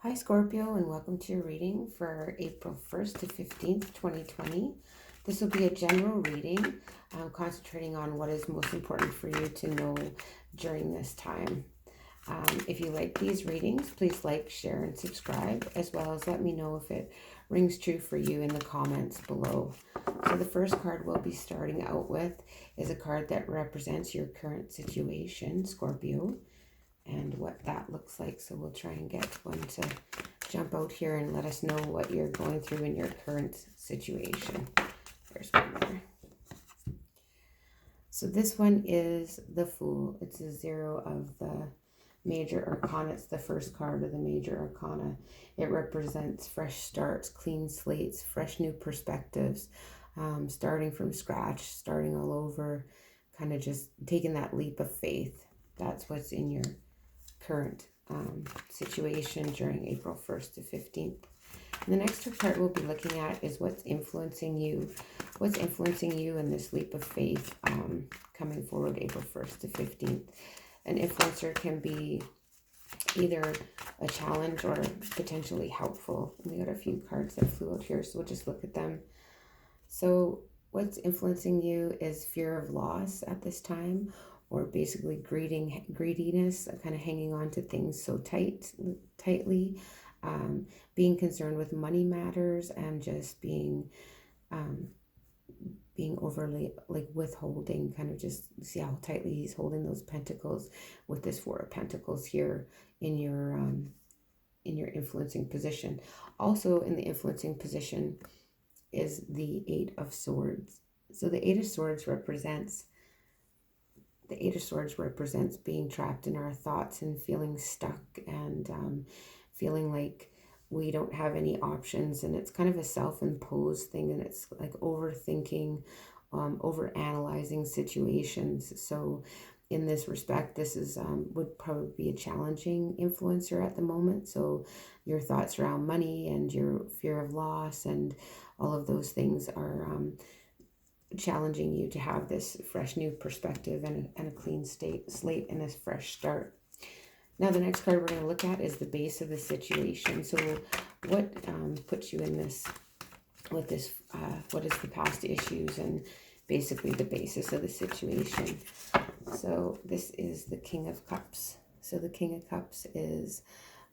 Hi Scorpio, and welcome to your reading for April 1st to 15th, 2020. This will be a general reading, concentrating on what is most important for you to know during this time. If you like these readings, please like, share, and subscribe, as well as let me know if it rings true for you in the comments below. So the first card we'll be starting out with is a card that represents your current situation, Scorpio, and what that looks like. So we'll try and get one to jump out here and let us know what you're going through in your current situation. There's one there. So this one is the Fool. It's a 0 of the Major Arcana. It's the first card of the Major Arcana. It represents fresh starts, clean slates, fresh new perspectives, starting from scratch, starting all over, kind of just taking that leap of faith. That's what's in your current situation during April 1st to 15th. And the next part we'll be looking at is what's influencing you. What's influencing you in this leap of faith coming forward April 1st to 15th. An influencer can be either a challenge or potentially helpful. We got a few cards that flew out here, so we'll just look at them. So what's influencing you is fear of loss at this time, or basically greediness, kind of hanging on to things so tightly, being concerned with money matters, and just being overly like withholding, kind of just see how tightly he's holding those pentacles with this 4 of Pentacles here in your influencing position. Also in the influencing position is the 8 of Swords. So the 8 of Swords represents being trapped in our thoughts and feeling stuck and feeling like we don't have any options, and it's kind of a self-imposed thing, and it's like overthinking, over-analyzing situations. So in this respect, this is would probably be a challenging influencer at the moment. So your thoughts around money and your fear of loss and all of those things are challenging you to have this fresh new perspective and a clean slate and a fresh start. Now the next card we're going to look at is the base of the situation. So what puts you in this, with this, what is the past issues and basically the basis of the situation. So this is the King of Cups. So the King of Cups is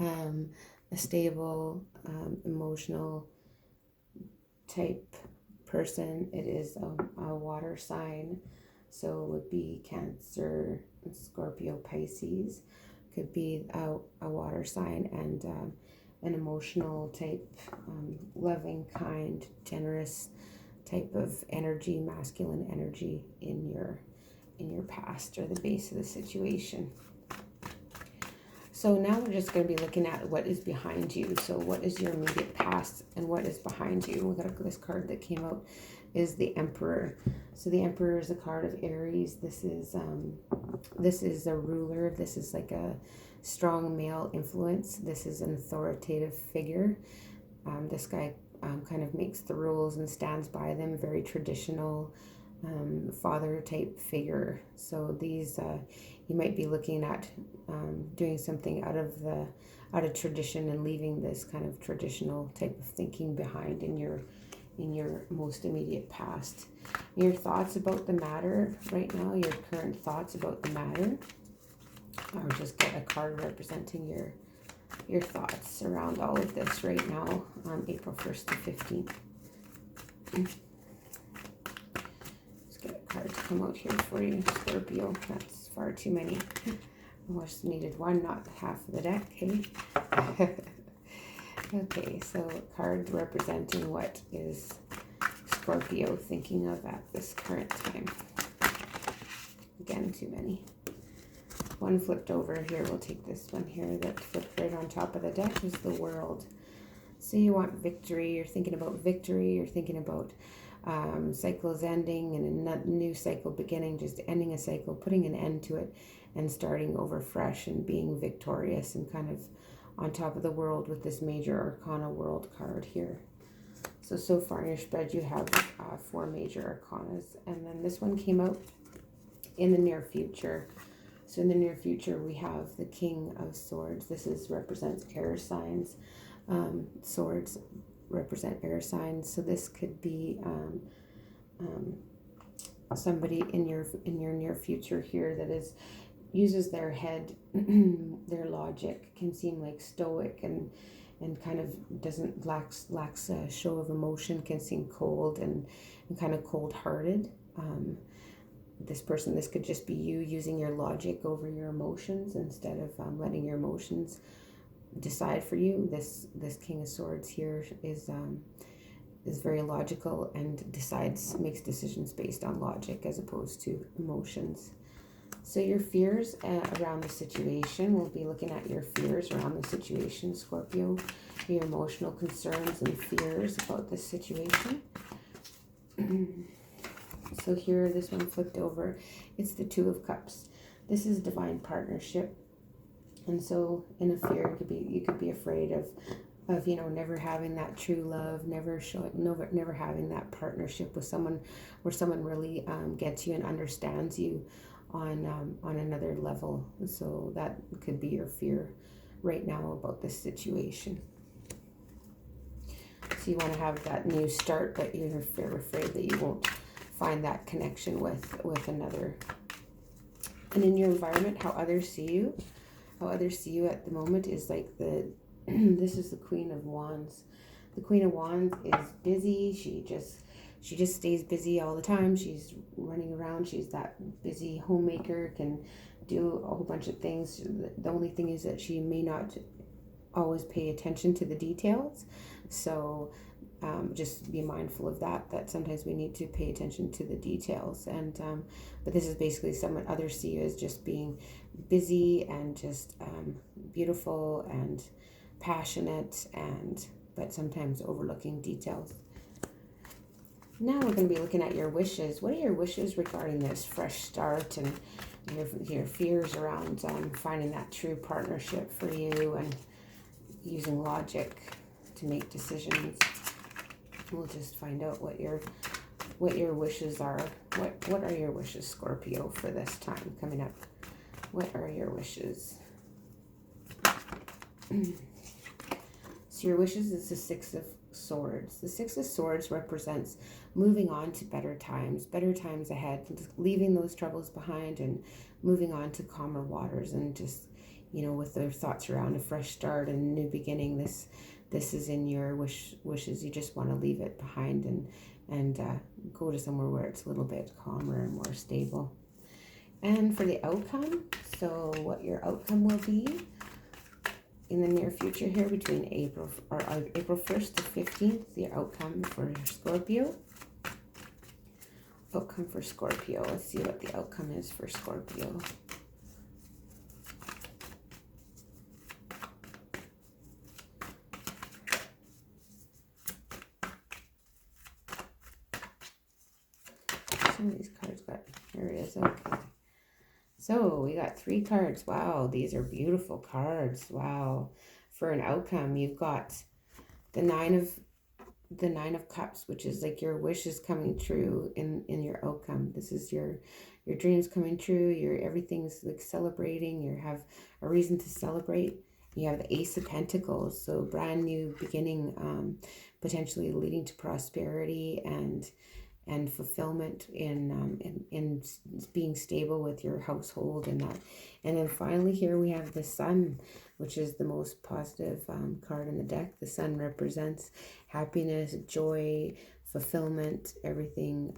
a stable, emotional type person. It is a water sign, so it would be Cancer, Scorpio, Pisces. Could be a water sign, and an emotional type, loving, kind, generous type of energy, masculine energy in your past or the base of the situation. So now we're just going to be looking at what is behind you. So what is your immediate past and what is behind you? We got this card that came out is the Emperor. So the Emperor is a card of Aries. This is a ruler. This is like a strong male influence. This is an authoritative figure. This guy kind of makes the rules and stands by them. Very traditional father type figure. So these you might be looking at doing something out of tradition and leaving this kind of traditional type of thinking behind in your most immediate past. Your thoughts about the matter right now, your current thoughts about the matter, or just get a card representing your thoughts around all of this right now on April 1st to 15th. Let's get a card to come out here for you, Scorpio. That's far too many. I just needed one, not half of the deck, hey? Okay, so card representing what is Scorpio thinking of at this current time. Again, too many. One flipped over here. We'll take this one here that flipped right on top of the deck is the World. So you want victory. You're thinking about victory. You're thinking about cycles ending and a new cycle beginning, just ending a cycle, putting an end to it and starting over fresh and being victorious and kind of on top of the world with this Major Arcana World card here. So far in your spread you have 4 Major Arcanas, and then this one came out in the near future. So in the near future, we have the King of Swords. This represents air signs. Swords represent air signs. So this could be somebody in your near future here that uses their head, their logic, can seem like stoic and kind of doesn't lacks a show of emotion, can seem cold and kind of cold-hearted. This person, this could just be you using your logic over your emotions instead of letting your emotions decide for you. This King of Swords here is very logical and makes decisions based on logic as opposed to emotions. So your fears around the situation, we'll be looking at your fears around the situation, Scorpio, your emotional concerns and fears about this situation. So here, this one flipped over, it's the Two of Cups. This is divine partnership. And so in a fear, you could be afraid of never having that true love, never having that partnership with someone where someone really gets you and understands you on another level. So that could be your fear right now about this situation. So you want to have that new start, but you're afraid that you won't find that connection with another. And in your environment, how others see you at the moment is like this is the Queen of Wands. The Queen of Wands is busy. She just stays busy all the time. She's running around. She's that busy homemaker, can do a whole bunch of things. The only thing is that she may not always pay attention to the details. So just be mindful of that sometimes we need to pay attention to the details. And but this is basically someone others see you as just being busy and just beautiful and passionate, but sometimes overlooking details. Now we're going to be looking at your wishes. What are your wishes regarding this fresh start and your fears around finding that true partnership for you and using logic to make decisions? We'll just find out what your wishes are. What are your wishes, Scorpio, for this time coming up? What are your wishes? So your wishes is the Six of Swords. The Six of Swords represents moving on to better times ahead, leaving those troubles behind and moving on to calmer waters, and just, with their thoughts around a fresh start and a new beginning. This is in your wishes. You just want to leave it behind and go to somewhere where it's a little bit calmer and more stable. And for the outcome, so what your outcome will be in the near future here between April 1st to 15th, the outcome for Scorpio. Outcome for Scorpio. Let's see what the outcome is for Scorpio. Some of these cards here it is. Okay. So we got 3 cards. Wow, these are beautiful cards. Wow. For an outcome, you've got the Nine of Cups, which is like your wishes coming true in your outcome. This is your dreams coming true. Everything's like celebrating. You have a reason to celebrate. You have the Ace of Pentacles, so brand new beginning, potentially leading to prosperity and fulfillment in being stable with your household and that. And then finally here we have the Sun, which is the most positive card in the deck. The Sun represents happiness, joy, fulfillment, everything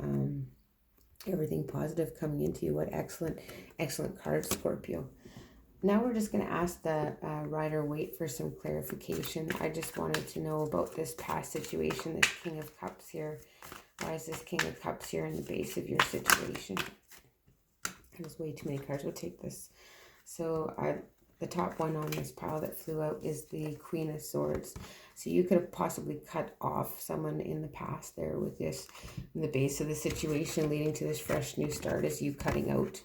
positive coming into you. What excellent card, Scorpio. Now we're just going to ask the Rider-Waite for some clarification. I just wanted to know about this past situation, this King of Cups here. Why is this King of Cups here in the base of your situation? There's way too many cards. We'll take this. So the top one on this pile that flew out is the Queen of Swords. So you could have possibly cut off someone in the past there with this in the base of the situation, leading to this fresh new start as you cutting out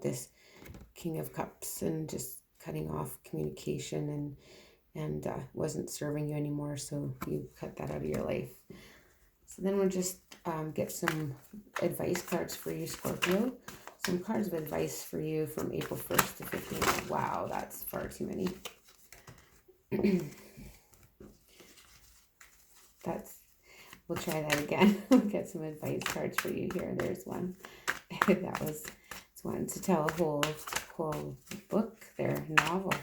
this King of Cups and just cutting off communication and wasn't serving you anymore. So you cut that out of your life. So then we'll just get some advice cards for you, Scorpio. some cards of advice for you from April 1st to 15th. Wow, that's far too many. We'll try that again. We'll get some advice cards for you here. There's one. It's one to tell a whole book, their novel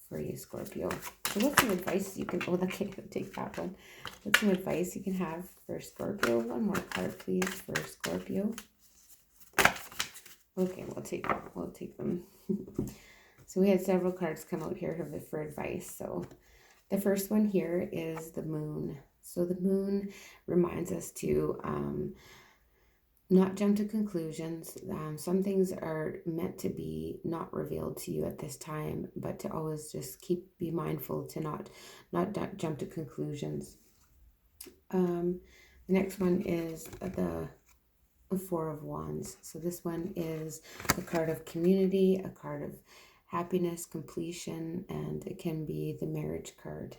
for you, Scorpio. So what's some advice you can, okay, take that one. What's some advice you can have for Scorpio? One more card, please, for Scorpio. Okay, we'll take them. So we had several cards come out here for advice. So the first one here is the moon. So the moon reminds us to not jump to conclusions. Some things are meant to be not revealed to you at this time, but to always just be mindful to not jump to conclusions. The next one is the Four of Wands. So this one is a card of community, a card of happiness, completion, and it can be the marriage card.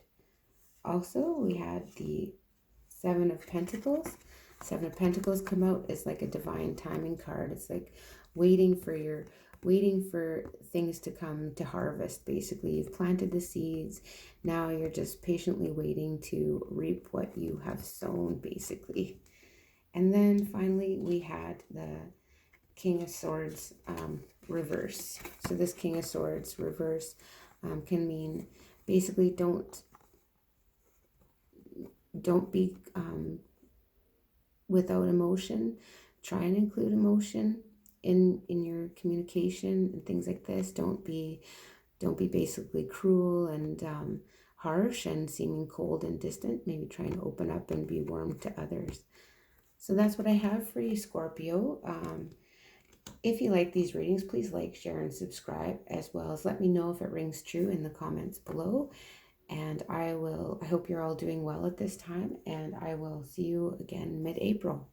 Also, we had the Seven of Pentacles. Seven of Pentacles come out as like a divine timing card. It's like waiting for things to come to harvest. Basically, you've planted the seeds. Now you're just patiently waiting to reap what you have sown, basically. And then finally, we had the King of Swords reverse. So this King of Swords reverse can mean basically don't be without emotion. Try and include emotion in your communication and things like this. Don't be basically cruel and harsh and seeming cold and distant. Maybe try and open up and be warm to others. So that's what I have for you, Scorpio. If you like these readings, please like, share, and subscribe, as well as let me know if it rings true in the comments below. And I hope you're all doing well at this time, and I will see you again mid-April.